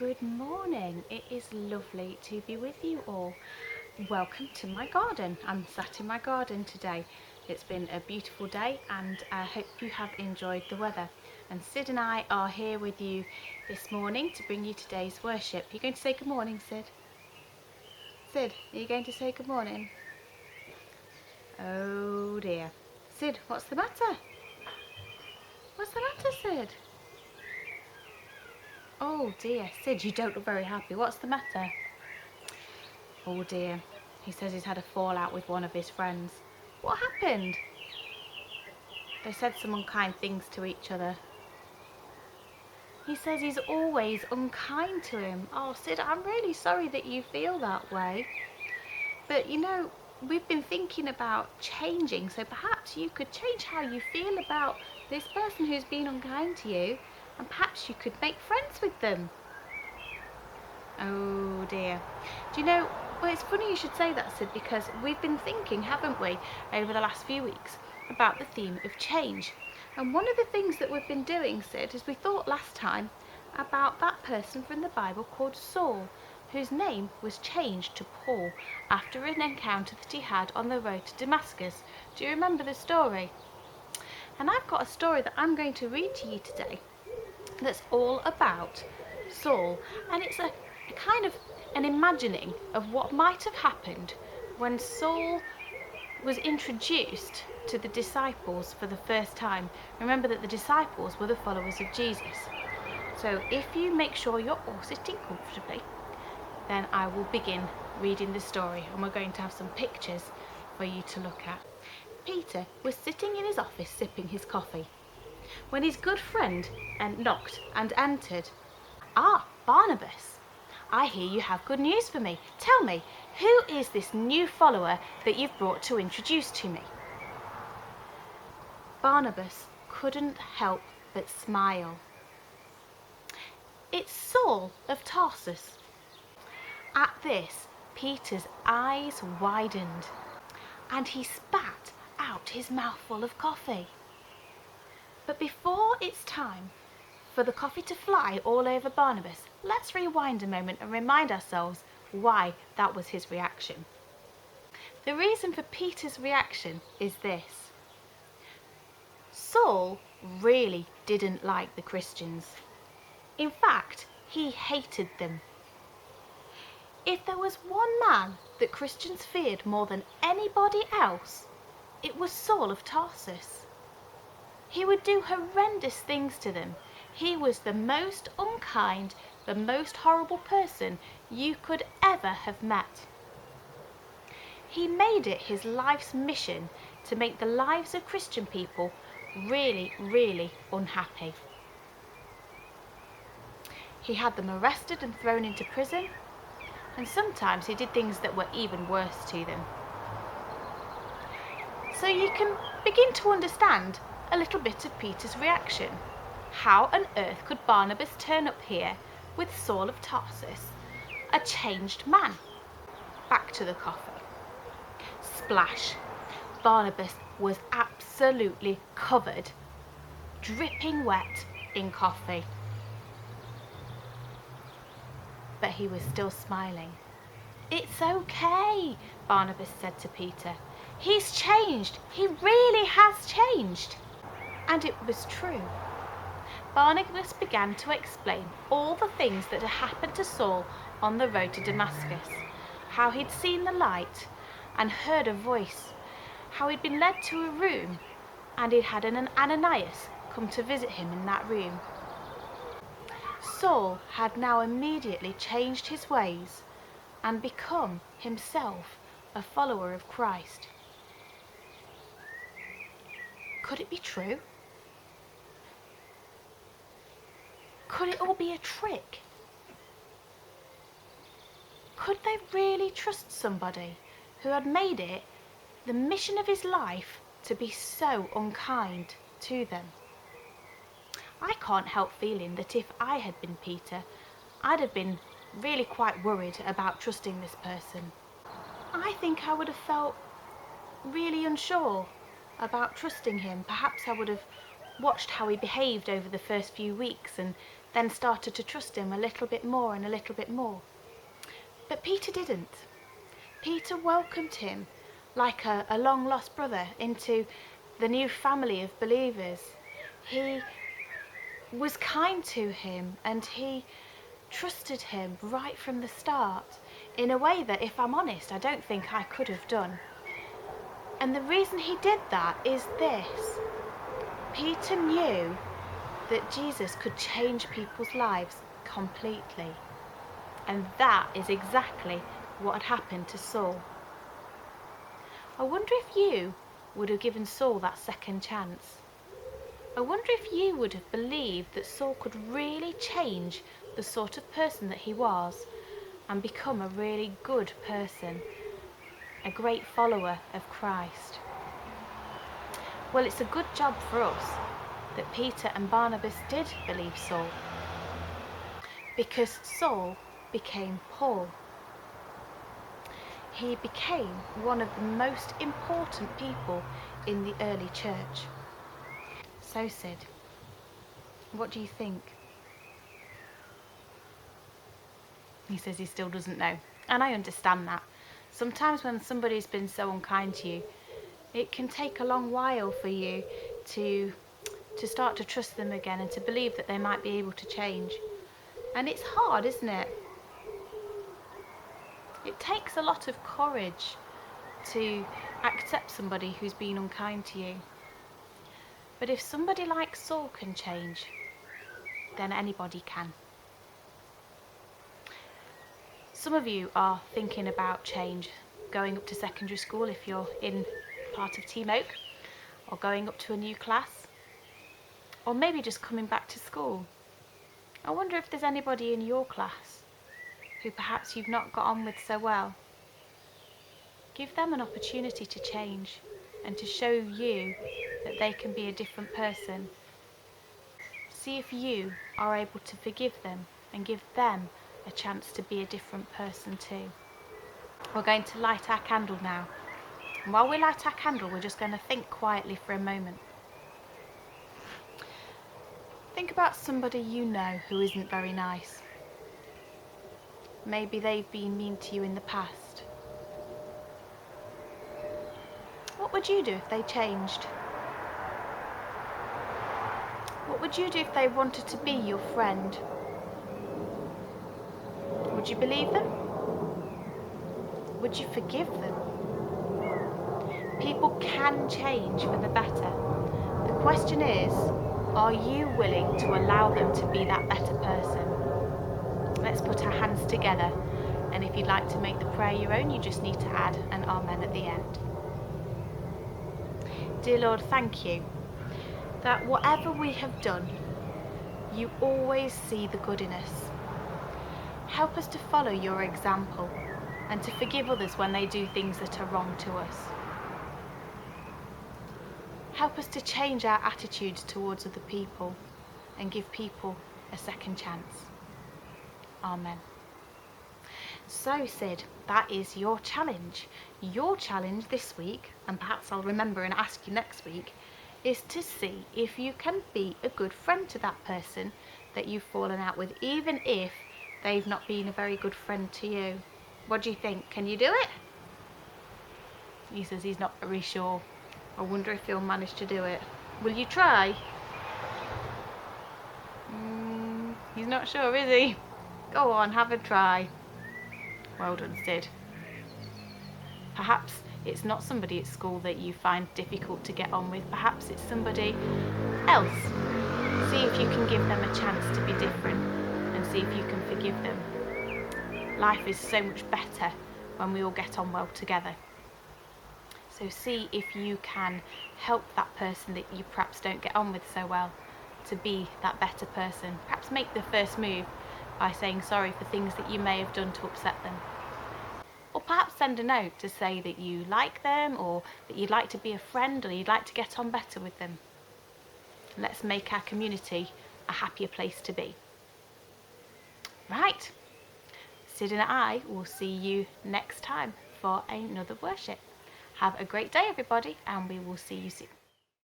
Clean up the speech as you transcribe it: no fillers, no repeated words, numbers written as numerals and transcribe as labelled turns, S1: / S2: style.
S1: Good morning. It is lovely to be with you all. Welcome to my garden. I'm sat in my garden today. It's been a beautiful day and I hope you have enjoyed the weather. And Sid and I are here with you this morning to bring you today's worship. Are you going to say good morning, Sid? Sid, are you going to say good morning? Oh dear. Sid, what's the matter? What's the matter, Sid? Oh dear, Sid, you don't look very happy. What's the matter? Oh dear. He says he's had a fallout with one of his friends. What happened? They said some unkind things to each other. He says he's always unkind to him. Oh, Sid, I'm really sorry that you feel that way. But you know, we've been thinking about changing, so perhaps you could change how you feel about this person who's been unkind to you, and perhaps you could make friends with them. Oh dear. Do you know, well, it's funny you should say that, Sid, because we've been thinking, haven't we, over the last few weeks about the theme of change. And one of the things that we've been doing, Sid, is we thought last time about that person from the Bible called Saul, whose name was changed to Paul after an encounter that he had on the road to Damascus. Do you remember the story? And I've got a story that I'm going to read to you today that's all about Saul, and it's a kind of an imagining of what might have happened when Saul was introduced to the disciples for the first time. Remember that the disciples were the followers of Jesus. So if you make sure you're all sitting comfortably, then I will begin reading the story, and we're going to have some pictures for you to look at. Peter was sitting in his office sipping his coffee when his good friend knocked and entered. "Ah, Barnabas, I hear you have good news for me. Tell me, who is this new follower that you've brought to introduce to me?" Barnabas couldn't help but smile. "It's Saul of Tarsus." At this, Peter's eyes widened and he spat out his mouthful of coffee. But before it's time for the coffee to fly all over Barnabas, let's rewind a moment and remind ourselves why that was his reaction. The reason for Peter's reaction is this. Saul really didn't like the Christians. In fact, he hated them. If there was one man that Christians feared more than anybody else, it was Saul of Tarsus. He would do horrendous things to them. He was the most unkind, the most horrible person you could ever have met. He made it his life's mission to make the lives of Christian people really, really unhappy. He had them arrested and thrown into prison, and sometimes he did things that were even worse to them. So you can begin to understand a little bit of Peter's reaction. How on earth could Barnabas turn up here with Saul of Tarsus, a changed man? Back to the coffee. Splash! Barnabas was absolutely covered, dripping wet in coffee. But he was still smiling. "It's okay," Barnabas said to Peter. "He's changed. He really has changed." And it was true. Barnabas began to explain all the things that had happened to Saul on the road to Damascus, how he'd seen the light and heard a voice, how he'd been led to a room and he'd had an Ananias come to visit him in that room. Saul had now immediately changed his ways and become himself a follower of Christ. Could it be true? Could it all be a trick? Could they really trust somebody who had made it the mission of his life to be so unkind to them? I can't help feeling that if I had been Peter, I'd have been really quite worried about trusting this person. I think I would have felt really unsure about trusting him. Perhaps I would have watched how he behaved over the first few weeks and then started to trust him a little bit more and a little bit more. But Peter didn't. Peter welcomed him like a long-lost brother into the new family of believers. He was kind to him and he trusted him right from the start in a way that, if I'm honest, I don't think I could have done. And the reason he did that is this: Peter knew that Jesus could change people's lives completely. And that is exactly what had happened to Saul. I wonder if you would have given Saul that second chance. I wonder if you would have believed that Saul could really change the sort of person that he was and become a really good person, a great follower of Christ. Well, it's a good job for us that Peter and Barnabas did believe Saul, because Saul became Paul. He became one of the most important people in the early church. So, Sid, what do you think? He says he still doesn't know, and I understand that. Sometimes when somebody's been so unkind to you, it can take a long while for you to start to trust them again and to believe that they might be able to change. And it's hard, isn't it? It takes a lot of courage to accept somebody who's been unkind to you. But if somebody like Saul can change, then anybody can. Some of you are thinking about change, going up to secondary school if you're in part of Team Oak, or going up to a new class, or maybe just coming back to school. I wonder if there's anybody in your class who perhaps you've not got on with so well. Give them an opportunity to change and to show you that they can be a different person. See if you are able to forgive them and give them a chance to be a different person too. We're going to light our candle now. And while we light our candle, we're just going to think quietly for a moment. Think about somebody you know who isn't very nice. Maybe they've been mean to you in the past. What would you do if they changed? What would you do if they wanted to be your friend? Would you believe them? Would you forgive them? People can change for the better. The question is, are you willing to allow them to be that better person? Let's put our hands together, and if you'd like to make the prayer your own, you just need to add an amen at the end. Dear Lord, thank you that whatever we have done, you always see the good in us. Help us to follow your example and to forgive others when they do things that are wrong to us. Help us to change our attitudes towards other people and give people a second chance. Amen. So, Sid, that is your challenge. Your challenge this week, and perhaps I'll remember and ask you next week, is to see if you can be a good friend to that person that you've fallen out with, even if they've not been a very good friend to you. What do you think? Can you do it? He says he's not very sure. I wonder if he'll manage to do it. Will you try? He's not sure, is he? Go on, have a try. Well done, Sid. Perhaps it's not somebody at school that you find difficult to get on with. Perhaps it's somebody else. See if you can give them a chance to be different and see if you can forgive them. Life is so much better when we all get on well together. So see if you can help that person that you perhaps don't get on with so well to be that better person. Perhaps make the first move by saying sorry for things that you may have done to upset them. Or perhaps send a note to say that you like them, or that you'd like to be a friend, or you'd like to get on better with them. Let's make our community a happier place to be. Right, Sid and I will see you next time for another worship. Have a great day, everybody, and we will see you soon.